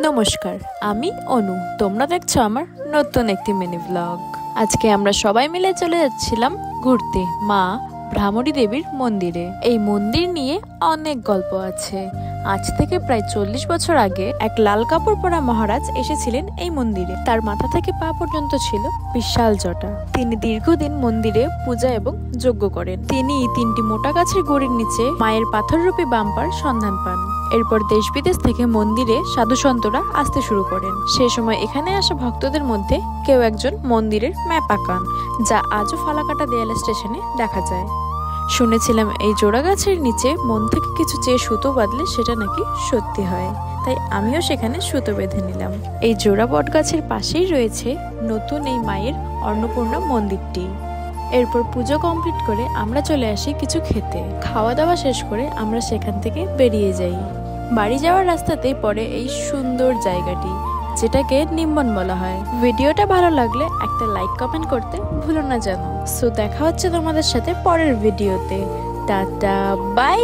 নমস্কার, আমি অনু। তোমরা দেখছো আমার নতুন একটি মিনি ব্লগ। আজকে আমরা সবাই মিলে চলে যাচ্ছিলাম ঘুরতে মা ভ্রামরী দেবীর মন্দিরে। এই মন্দির নিয়ে অনেক গল্প আছে। আজ থেকে প্রায় 40 বছর আগে এক লাল কাপড় পরা মহারাজ এসেছিলেন এই মন্দিরে। তার মাথা থেকে পা পর্যন্ত ছিল বিশাল জটা। তিনি দীর্ঘদিন মন্দিরে পূজা এবং যজ্ঞ করেন। তিনি 3টি মোটা গাছের গুড়ির নিচে মায়ের পাথররূপী বাম্পার সন্ধান পান। এরপর দেশ বিদেশ থেকে মন্দিরে সাধু সন্তরা আসতে শুরু করেন। সে সময় এখানে আসা ভক্তদের মধ্যে কেউ একজন মন্দিরের ম্যাপ আঁকান, যা আজও ফালাকাটা দেয়াল স্টেশনে দেখা যায়। শুনেছিলাম এই জোড়া গাছের নিচে মন থেকে কিছু চেয়ে সুতো বাঁধলে সেটা নাকি সত্যি হয়। তাই আমিও সেখানে সুতো বেঁধে নিলাম। এই জোড়া বট গাছের পাশেই রয়েছে নতুন এই মায়ের অন্নপূর্ণা মন্দিরটি। এরপর পুজো কমপ্লিট করে আমরা চলে আসি কিছু খেতে। খাওয়া দাওয়া শেষ করে আমরা সেখান থেকে বেরিয়ে যাই। বাড়ি যাওয়ার রাস্তাতেই পড়ে এই সুন্দর জায়গাটি, যেটাকে নিম্বন বলা হয়। ভিডিওটা ভালো লাগলে একটা লাইক কমেন্ট করতে ভুলো না যেন। সো দেখা হচ্ছে তোমাদের সাথে পরের ভিডিওতে। Tata, by.